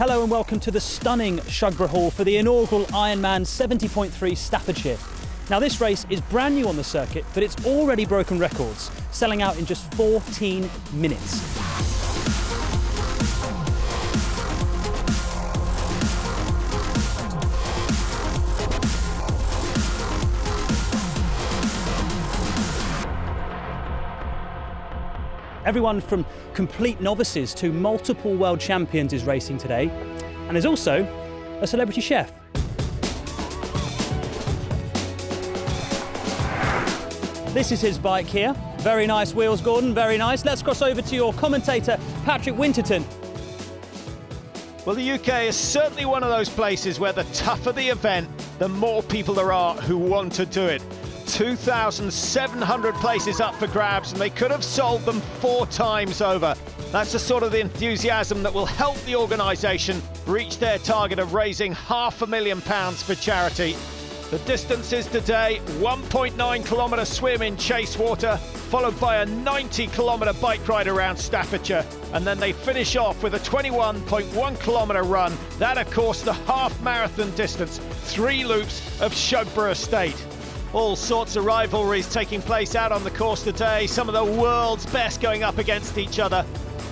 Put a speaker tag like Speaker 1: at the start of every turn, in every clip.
Speaker 1: Hello and welcome to the stunning Shugborough Hall for the inaugural Ironman 70.3 Staffordshire. Now this race is brand new on the circuit, but it's already broken records, selling out in just 14 minutes. Everyone from complete novices to multiple world champions is racing today, and there's also a celebrity chef. This is his bike here. Very nice wheels, Gordon, very nice. Let's cross over to your commentator, Patrick Winterton.
Speaker 2: Well, the UK is certainly one of those places where the tougher the event, the more people there are who want to do it. 2,700 places up for grabs, and they could have sold them 4 times over. That's the sort of enthusiasm that will help the organisation reach their target of raising £500,000 for charity. The distances today: 1.9 kilometre swim in Chasewater, followed by a 90 kilometre bike ride around Staffordshire, and then they finish off with a 21.1 kilometre run. That, of course, the half marathon distance, 3 loops of Shugborough Estate. All sorts of rivalries taking place out on the course today, some of the world's best going up against each other,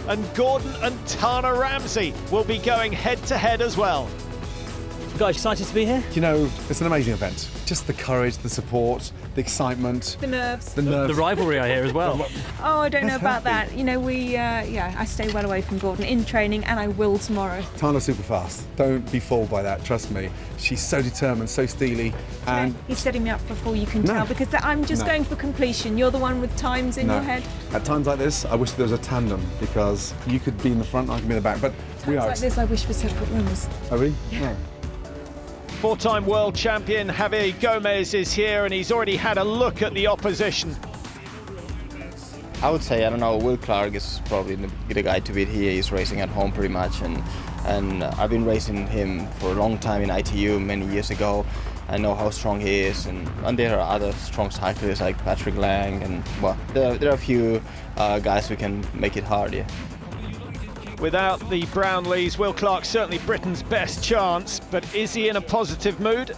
Speaker 2: and Gordon and Tana Ramsey will be going head-to-head as well.
Speaker 1: Guys, excited to be here?
Speaker 3: You know, it's an amazing event. Just the courage, the support, the excitement.
Speaker 4: The nerves.
Speaker 1: The rivalry I hear as well.
Speaker 4: Oh, I don't know about that. You know, I stay well away from Gordon in training, and I will tomorrow.
Speaker 3: Tana's super fast. Don't be fooled by that, trust me. She's so determined, so steely, and...
Speaker 4: He's setting me up for a fall, you can tell, because I'm just going for completion. You're the one with times in your head.
Speaker 3: At times like this, I wish there was a tandem, because you could be in the front, I could be in the back, but we are...
Speaker 4: like this, I wish for separate rooms.
Speaker 3: Oh, really?
Speaker 4: Yeah.
Speaker 3: No.
Speaker 2: 4-time world champion Javier Gomez is here, and he's already had a look at the opposition.
Speaker 5: I would say, I don't know, Will Clark is probably the guy to beat here. He's racing at home pretty much, and I've been racing him for a long time in ITU many years ago. I know how strong he is, and there are other strong cyclists like Patrick Lang, and well, there are a few guys who can make it hard, yeah.
Speaker 2: Without the Brownlees, Will Clark certainly Britain's best chance, but is he in a positive mood?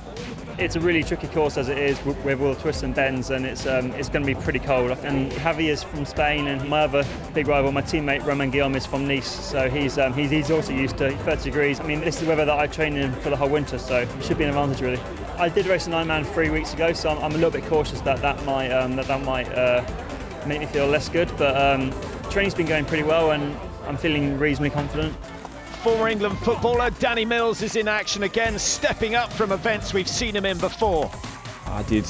Speaker 6: It's a really tricky course as it is, with all the twists and bends, and it's going to be pretty cold. And Javi is from Spain, and my other big rival, my teammate Romain Guillaume, is from Nice, so he's also used to 30 degrees. I mean, this is the weather that I train in for the whole winter, so it should be an advantage really. I did race an Ironman 3 weeks ago, so I'm a little bit cautious that might make me feel less good, but training's been going pretty well, and I'm feeling reasonably confident.
Speaker 2: Former England footballer Danny Mills is in action again, stepping up from events we've seen him in before.
Speaker 7: I did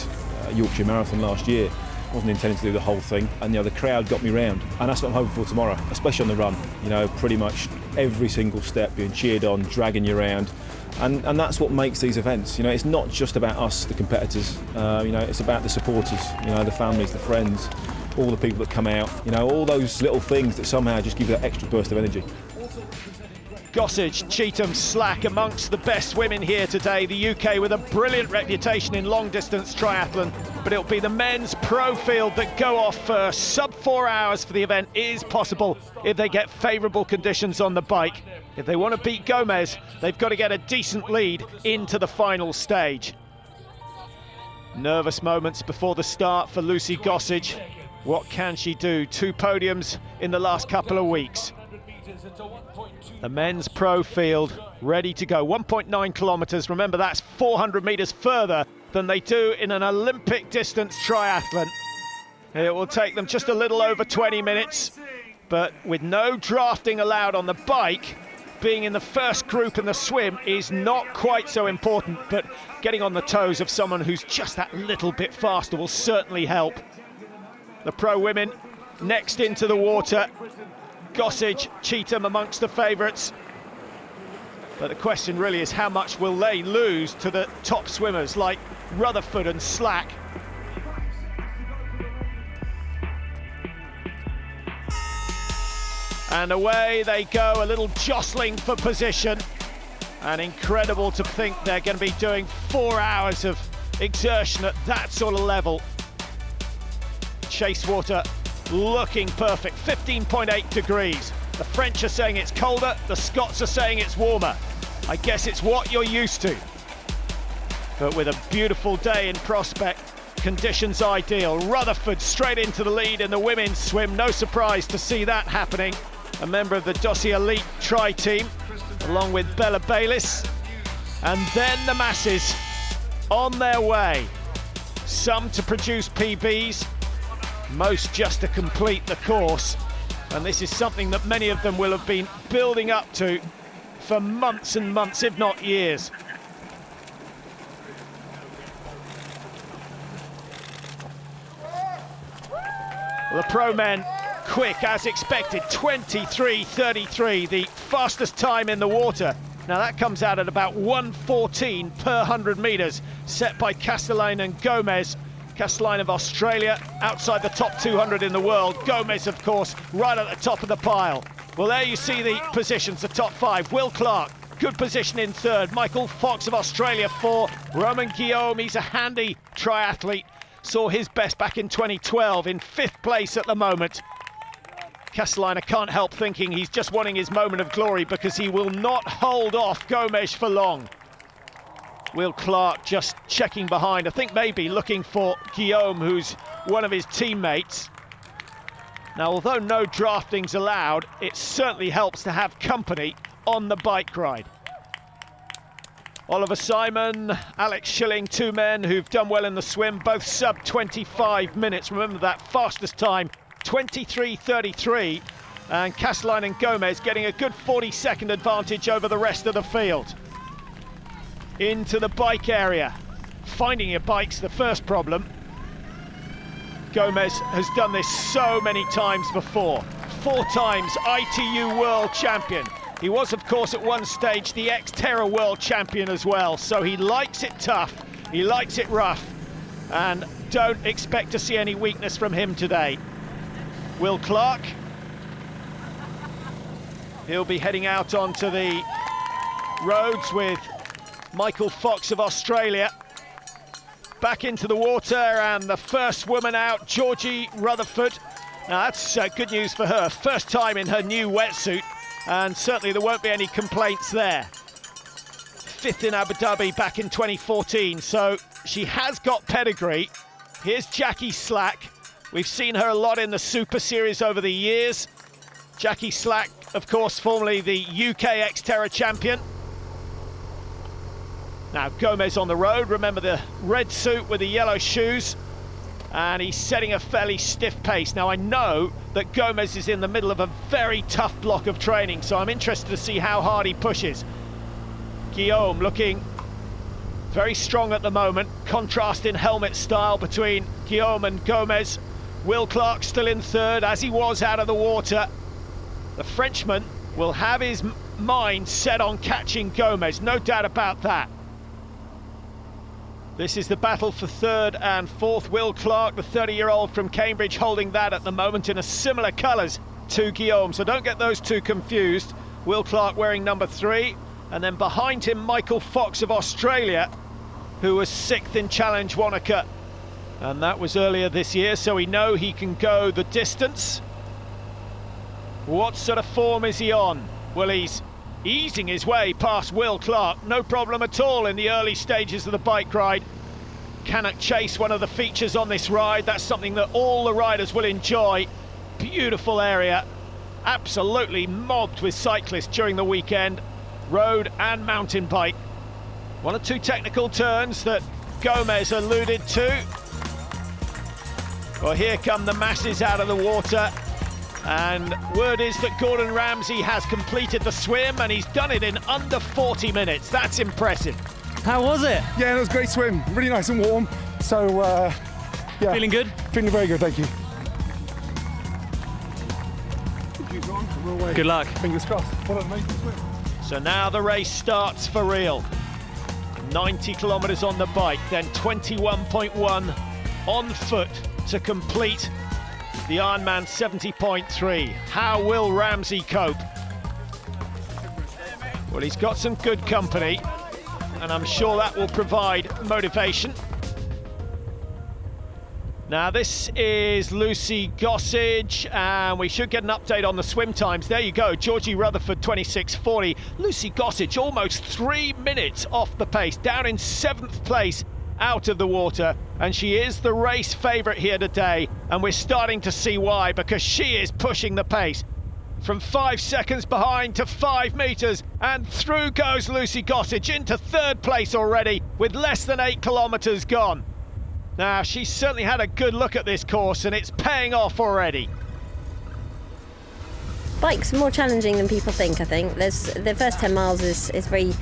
Speaker 7: Yorkshire Marathon last year. Wasn't intending to do the whole thing, and the crowd got me round, and that's what I'm hoping for tomorrow, especially on the run. You know, pretty much every single step being cheered on, dragging you around, and that's what makes these events. You know, it's not just about us, the competitors. You know, it's about the supporters. You know, the families, the friends, all the people that come out. You know, all those little things that somehow just give you that extra burst of energy.
Speaker 2: Gossage, Cheetham, Slack amongst the best women here today. The UK with a brilliant reputation in long-distance triathlon, but it'll be the men's pro field that go off first. Sub 4 hours for the event is possible if they get favourable conditions on the bike. If they want to beat Gomez, they've got to get a decent lead into the final stage. Nervous moments before the start for Lucy Gossage. What can she do? 2 podiums in the last couple of weeks. The men's pro field ready to go. 1.9 kilometres. Remember, that's 400 metres further than they do in an Olympic distance triathlon. It will take them just a little over 20 minutes, but with no drafting allowed on the bike, being in the first group in the swim is not quite so important, but getting on the toes of someone who's just that little bit faster will certainly help. The pro women next into the water. Gossage, Cheetham amongst the favourites. But the question really is, how much will they lose to the top swimmers like Rutherford and Slack? And away they go, a little jostling for position. And incredible to think they're going to be doing 4 hours of exertion at that sort of level. Chasewater looking perfect, 15.8 degrees. The French are saying it's colder, the Scots are saying it's warmer. I guess it's what you're used to. But with a beautiful day in prospect, conditions ideal. Rutherford straight into the lead in the women's swim. No surprise to see that happening. A member of the Dossier Elite tri-team, along with Bella Bayliss. And then the masses on their way. Some to produce PBs, most just to complete the course. And this is something that many of them will have been building up to for months and months, if not years. Well, the pro men, quick as expected, 23:33, the fastest time in the water. Now that comes out at about 1:14 per 100 metres, set by Castellane and Gomez. Castellane of Australia, outside the top 200 in the world. Gomez, of course, right at the top of the pile. Well, there you see the positions, the top five. Will Clark, good position in third. Michael Fox of Australia, 4. Roman Guillaume, he's a handy triathlete. Saw his best back in 2012, in 5th place at the moment. Castellane can't help thinking he's just wanting his moment of glory because he will not hold off Gomez for long. Will Clark just checking behind, I think maybe looking for Guillaume, who's one of his teammates. Now, although no drafting's allowed, it certainly helps to have company on the bike ride. Oliver Simon, Alex Schilling, 2 men who've done well in the swim, both sub 25 minutes. Remember that fastest time, 23:33, and Castellane and Gomez getting a good 40-second advantage over the rest of the field. Into the bike area. Finding your bike's the first problem. Gomez has done this so many times before. 4 times ITU World Champion. He was, of course, at one stage the ex-Terra World Champion as well, so he likes it tough, he likes it rough, and don't expect to see any weakness from him today. Will Clark, he'll be heading out onto the roads with Michael Fox of Australia. Back into the water, and the first woman out, Georgie Rutherford. Now that's good news for her, first time in her new wetsuit, and certainly there won't be any complaints there. 5th in Abu Dhabi back in 2014, so she has got pedigree. Here's Jackie Slack. We've seen her a lot in the Super Series over the years. Jackie Slack, of course, formerly the UK ex-Terra champion. Now Gomez on the road, remember the red suit with the yellow shoes, and he's setting a fairly stiff pace. Now I know that Gomez is in the middle of a very tough block of training, so I'm interested to see how hard he pushes. Guillaume looking very strong at the moment, contrast in helmet style between Guillaume and Gomez. Will Clark still in third, as he was out of the water. The Frenchman will have his mind set on catching Gomez, no doubt about that. This is the battle for 3rd and 4th. Will Clark, the 30-year-old from Cambridge, holding that at the moment in a similar colours to Guillaume, so don't get those two confused. Will Clark wearing number 3, and then behind him Michael Fox of Australia, who was 6th in Challenge Wanaka, and that was earlier this year, so we know he can go the distance. What sort of form is he on? Well, he's easing his way past Will Clark, no problem at all in the early stages of the bike ride. Cannot chase, one of the features on this ride. That's something that all the riders will enjoy. Beautiful area, absolutely mobbed with cyclists during the weekend, road and mountain bike. 1 or 2 technical turns that Gomez alluded to. Well, here come the masses out of the water. And word is that Gordon Ramsay has completed the swim, and he's done it in under 40 minutes. That's impressive.
Speaker 1: How was it?
Speaker 3: Yeah, it was a great swim, really nice and warm. So, yeah.
Speaker 1: Feeling good?
Speaker 3: Feeling very good, thank you.
Speaker 1: Good luck.
Speaker 3: Fingers crossed. What an amazing swim.
Speaker 2: So now the race starts for real. 90 kilometres on the bike, then 21.1 on foot to complete the Ironman 70.3. How will Ramsay cope? Well, he's got some good company, and I'm sure that will provide motivation. Now this is Lucy Gossage, and we should get an update on the swim times. There you go, Georgie Rutherford 26.40. Lucy Gossage almost 3 minutes off the pace, down in 7th place out of the water, and she is the race favourite here today, and we're starting to see why, because she is pushing the pace. From 5 seconds behind to 5 metres, and through goes Lucy Gossage into 3rd place already with less than 8 kilometres gone. Now, she's certainly had a good look at this course, and it's paying off already.
Speaker 8: Bike's more challenging than people think, I think. The first 10 miles is pretty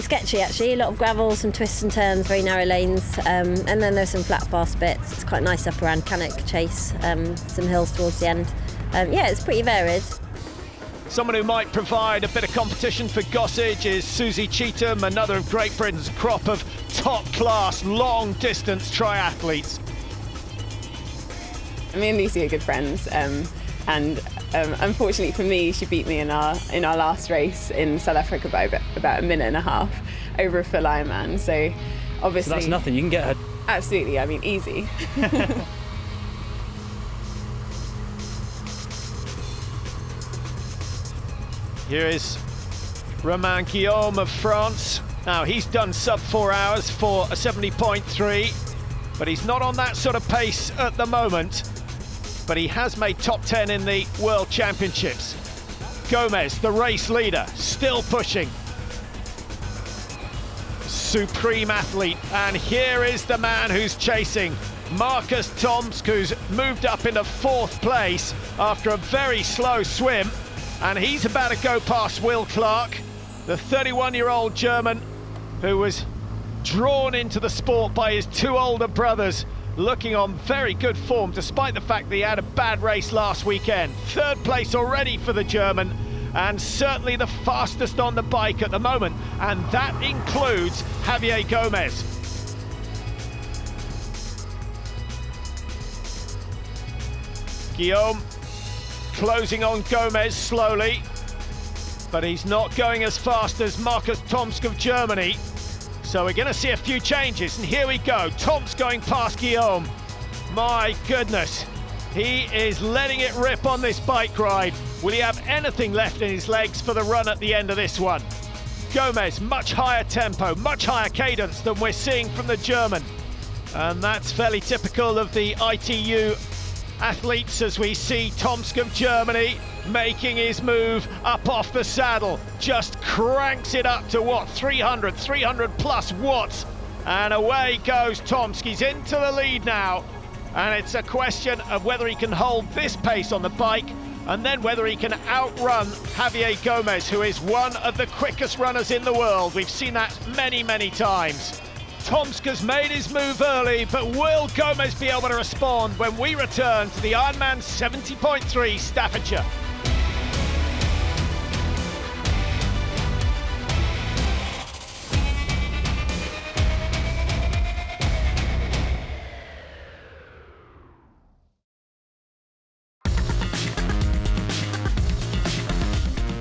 Speaker 8: sketchy, actually. A lot of gravel, some twists and turns, very narrow lanes, and then there's some flat, fast bits. It's quite nice up around Cannock Chase, some hills towards the end. Yeah, it's pretty varied.
Speaker 2: Someone who might provide a bit of competition for Gossage is Susie Cheetham, another of Great Britain's crop of top-class, long-distance triathletes.
Speaker 9: Me and Lucy are good friends, and unfortunately for me, she beat me in our last race in South Africa by about a minute and a half over a full Ironman. So obviously,
Speaker 1: so that's nothing. You can get her.
Speaker 9: Absolutely. I mean, easy.
Speaker 2: Here is Romain Guillaume of France. Now, he's done sub 4 hours for a 70.3, but he's not on that sort of pace at the moment. But he has made top 10 in the World Championships. Gomez, the race leader, still pushing. Supreme athlete. And here is the man who's chasing. Marcus Tomsk, who's moved up into 4th place after a very slow swim. And he's about to go past Will Clark, the 31-year-old German who was drawn into the sport by his 2 older brothers, looking on very good form despite the fact that he had a bad race last weekend. 3rd place already for the German, and certainly the fastest on the bike at the moment, and that includes Javier Gomez. Guillaume closing on Gomez slowly, but he's not going as fast as Marcus Tomsk of Germany. So we're going to see a few changes, and here we go. Tomsk going past Guillaume. My goodness, he is letting it rip on this bike ride. Will he have anything left in his legs for the run at the end of this one? Gomez, much higher tempo, much higher cadence than we're seeing from the German. And that's fairly typical of the ITU athletes, as we see Tomsk of Germany making his move up off the saddle, just cranks it up to what, 300 plus watts, and away goes Tomsk. He's into the lead now, and it's a question of whether he can hold this pace on the bike, and then whether he can outrun Javier Gomez, who is one of the quickest runners in the world. We've seen that many times. Tomsk has made his move early, but will Gomez be able to respond when we return to the Ironman 70.3 Staffordshire?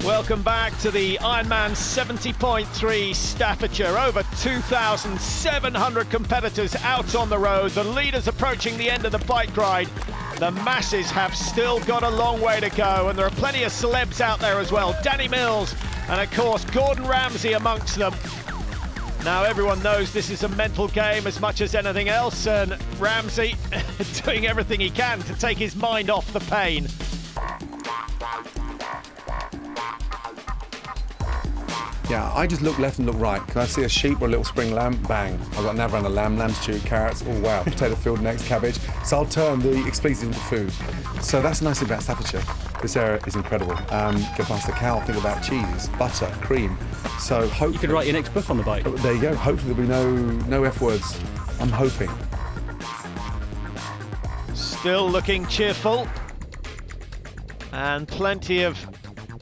Speaker 2: Welcome back to the Ironman 70.3 Staffordshire. Over 2,700 competitors out on the road. The leaders approaching the end of the bike ride. The masses have still got a long way to go, and there are plenty of celebs out there as well. Danny Mills and, of course, Gordon Ramsay amongst them. Now, everyone knows this is a mental game as much as anything else, and Ramsay doing everything he can to take his mind off the pain.
Speaker 3: Yeah, I just look left and look right. Can I see a sheep or a little spring lamb? Bang. I've got never run a lamb, lamb stew, carrots, oh wow, potato field next, cabbage. So I'll turn the expletives into food. So that's the nice thing about Staffordshire. This area is incredible. Go past the cow, think about cheese, butter, cream. So hopefully...
Speaker 1: You could write your next book on the bike.
Speaker 3: There you go. Hopefully there'll be no F words. I'm hoping.
Speaker 2: Still looking cheerful. And plenty of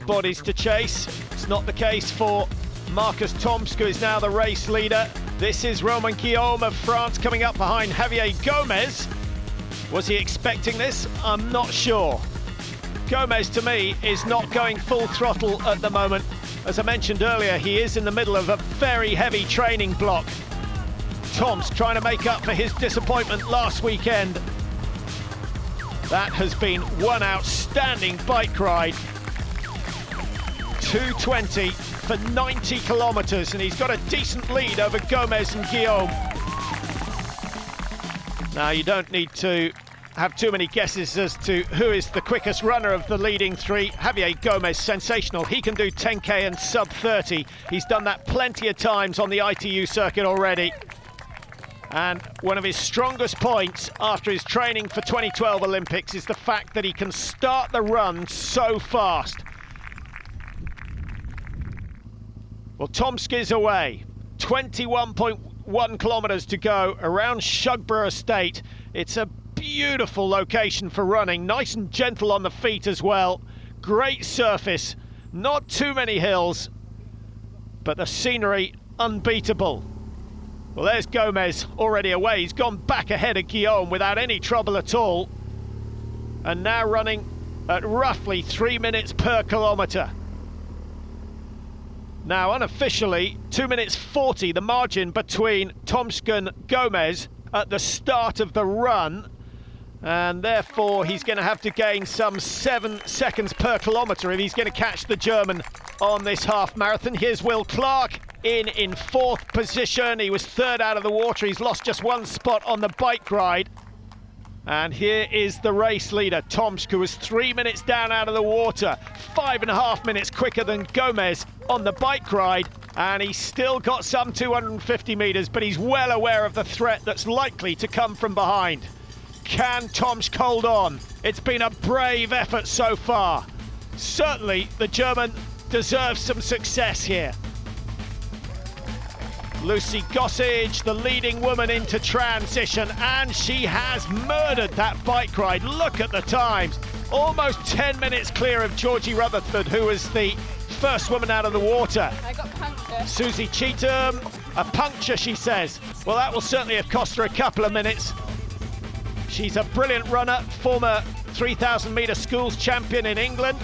Speaker 2: bodies to chase. It's not the case for Marcus Tomsk, who is now the race leader. This is Romain Guillaume of France coming up behind Javier Gomez. Was he expecting this? I'm not sure. Gomez, to me, is not going full throttle at the moment. As I mentioned earlier, he is in the middle of a very heavy training block. Tomsk trying to make up for his disappointment last weekend That has been one outstanding bike ride. 2:20 for 90 kilometres, and he's got a decent lead over Gomez and Guillaume. Now, you don't need to have too many guesses as to who is the quickest runner of the leading three. Javier Gomez, sensational. He can do 10k and sub 30. He's done that plenty of times on the ITU circuit already. And one of his strongest points after his training for 2012 Olympics is the fact that he can start the run so fast. Well, Tomsk is away. 21.1 kilometres to go around Shugborough Estate. It's a beautiful location for running, nice and gentle on the feet as well. Great surface, not too many hills, but the scenery unbeatable. Well, there's Gomez already away. He's gone back ahead of Guillaume without any trouble at all, and now running at roughly 3 minutes per kilometre. Now, unofficially, 2 minutes 40, the margin between Tomsk and Gomez at the start of the run, and therefore he's going to have to gain some 7 seconds per kilometre if he's going to catch the German on this half marathon. Here's Will Clark in fourth position. He was third out of the water. He's lost just one spot on the bike ride. And here is the race leader, Tomsk, who was 3 minutes down out of the water, 5.5 minutes quicker than Gomez on the bike ride, and he's still got some 250 metres, but he's well aware of the threat that's likely to come from behind. Can Tomsk hold on? It's been a brave effort so far. Certainly, the German deserves some success here. Lucy Gossage, the leading woman into transition, and she has murdered that bike ride. Look at the times. Almost 10 minutes clear of Georgie Rutherford, who was the first woman out of the water.
Speaker 9: I got puncture.
Speaker 2: Susie Cheetham, a puncture, she says. Well, that will certainly have cost her a couple of minutes. She's a brilliant runner, former 3,000 metre schools champion in England.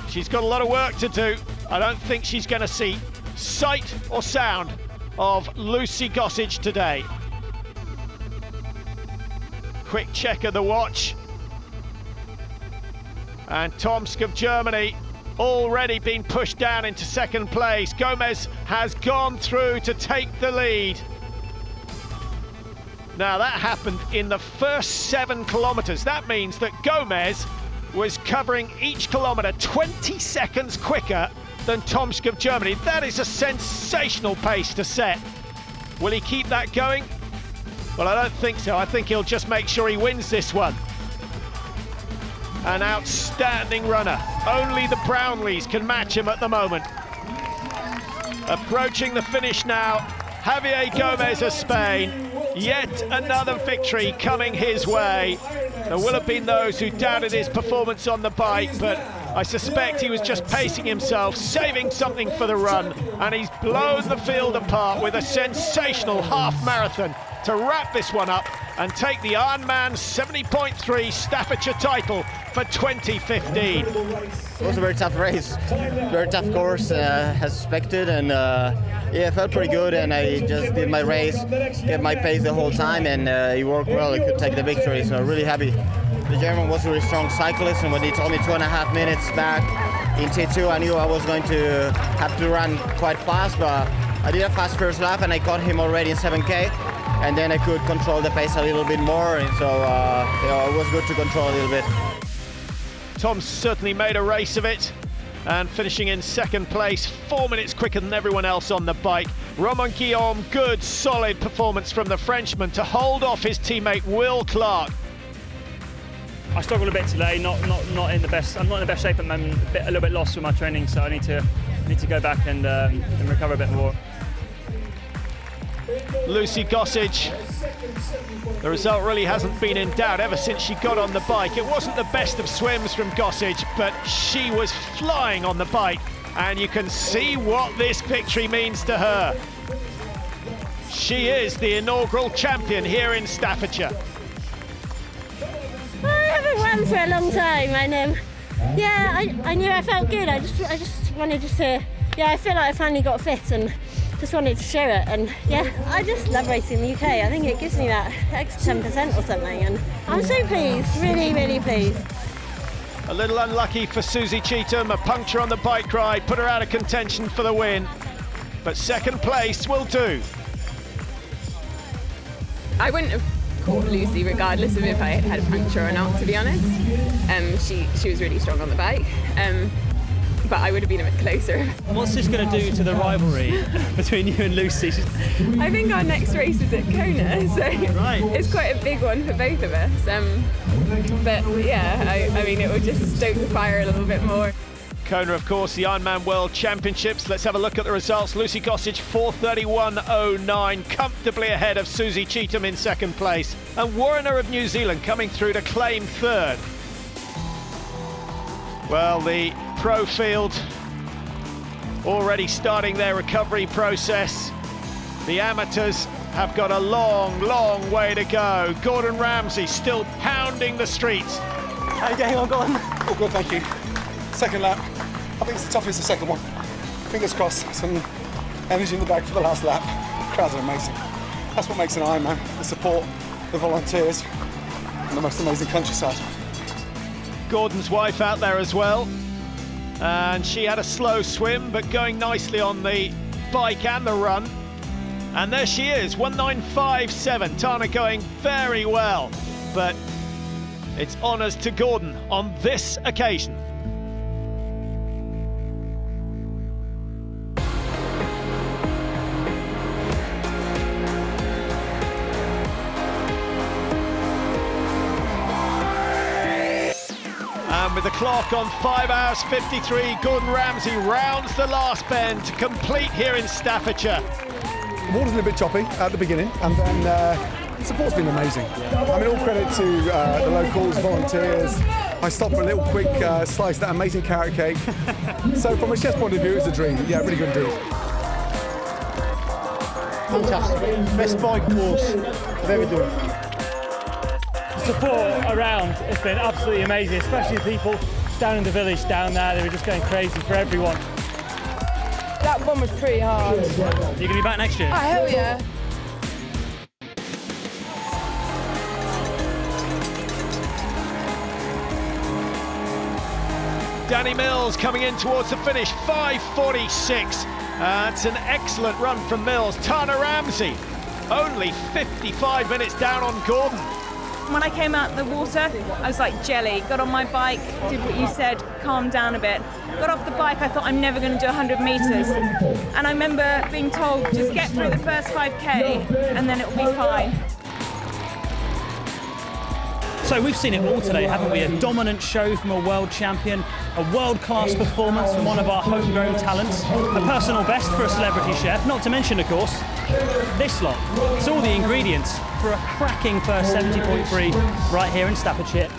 Speaker 2: She's got a lot of work to do. I don't think she's going to see sight or sound of Lucy Gossage today. Quick check of the watch. And Tomsk of Germany already been pushed down into second place. Gomez has gone through to take the lead. Now that happened in the first 7 kilometres. That means that Gomez was covering each kilometre 20 seconds quicker than Tomsk of Germany. That is a sensational pace to set. Will he keep that going? Well, I don't think so. I think he'll just make sure he wins this one. An outstanding runner. Only the Brownlees can match him at the moment. Approaching the finish now, Javier Gomez of Spain. Yet another victory coming his way. There will have been those who doubted his performance on the bike, but I suspect he was just pacing himself, saving something for the run, and he's blown the field apart with a sensational half marathon to wrap this one up and take the Ironman 70.3 Staffordshire title for 2015.
Speaker 5: It was a very tough race, very tough course as expected, and yeah, it felt pretty good, and I just did my race, kept my pace the whole time, and it worked well. I could take the victory, so really happy. The German was a really strong cyclist, and when he told me 2.5 minutes back in T2, I knew I was going to have to run quite fast, but I did a fast first lap, and I caught him already in 7K, and then I could control the pace a little bit more, and so it was good to control a little bit.
Speaker 2: Tom certainly made a race of it, and finishing in second place, 4 minutes quicker than everyone else on the bike. Romain Guillaume, good, solid performance from the Frenchman to hold off his teammate Will Clark.
Speaker 6: I struggled a bit today, not in the best. I'm not in the best shape at the moment. A little bit lost with my training, so I need to go back and recover a bit more.
Speaker 2: Lucy Gossage, the result really hasn't been in doubt ever since she got on the bike. It wasn't the best of swims from Gossage, but she was flying on the bike, and you can see what this victory means to her. She is the inaugural champion here in Staffordshire.
Speaker 8: I haven't run for a long time, and I knew I felt good. I just wanted to, I feel like I finally got fit, and just wanted to share it. And yeah, I just love racing in the UK. I think it gives me that extra 10% or something, and I'm so pleased, really, really pleased.
Speaker 2: A little unlucky for Susie Cheetham, a puncture on the bike ride, put her out of contention for the win. But second place will do.
Speaker 9: I wouldn't have caught Lucy regardless of if I had a puncture or not, to be honest. She was really strong on the bike. But I would have been a bit closer.
Speaker 1: What's this going to do to the rivalry between you and Lucy?
Speaker 9: I think our next race is at Kona, so it's quite a big one for both of us. But yeah, I mean, it will just stoke the fire a little bit more.
Speaker 2: Kona, of course, the Ironman World Championships. Let's have a look at the results. Lucy Gossage, 4:31.09, comfortably ahead of Susie Cheetham in second place. And Warriner of New Zealand coming through to claim third. Well, the pro field already starting their recovery process. The amateurs have got a long, long way to go. Gordon Ramsay still pounding the streets.
Speaker 3: How are you getting on, Gordon? All good, thank you. Second lap. I think it's the toughest, the second one. Fingers crossed, some energy in the bag for the last lap. Crowds are amazing. That's what makes an Ironman, the support, the volunteers, and the most amazing countryside.
Speaker 2: Gordon's wife out there as well, and she had a slow swim but going nicely on the bike and the run, and there she is, 1957. Tana going very well, but it's honours to Gordon on this occasion. And with the clock on 5 hours 53, Gordon Ramsay rounds the last bend to complete here in Staffordshire.
Speaker 3: The water's a little bit choppy at the beginning, and then the support's been amazing. I mean, all credit to the locals, volunteers. I stopped for a little quick slice of that amazing carrot cake. So from a chef's point of view, it's a dream. Yeah, really good indeed.
Speaker 10: Fantastic. Best bike course I've ever done.
Speaker 6: Support around has been absolutely amazing, especially people down in the village down there. They were just going crazy for everyone.
Speaker 11: That one was pretty hard.
Speaker 1: You're going to be back next year?
Speaker 11: Oh, hell yeah.
Speaker 2: Danny Mills coming in towards the finish, 5:46. It's an excellent run from Mills. Tana Ramsay, only 55 minutes down on Gordon.
Speaker 4: When I came out of the water, I was like jelly. Got on my bike, did what you said, calmed down a bit. Got off the bike, I thought I'm never going to do 100 metres. And I remember being told, just get through the first 5K and then it'll be fine.
Speaker 1: So we've seen it all today, haven't we? A dominant show from a world champion, a world-class performance from one of our homegrown talents, a personal best for a celebrity chef, not to mention, of course, this lot. It's all the ingredients for a cracking first 70.3 right here in Staffordshire.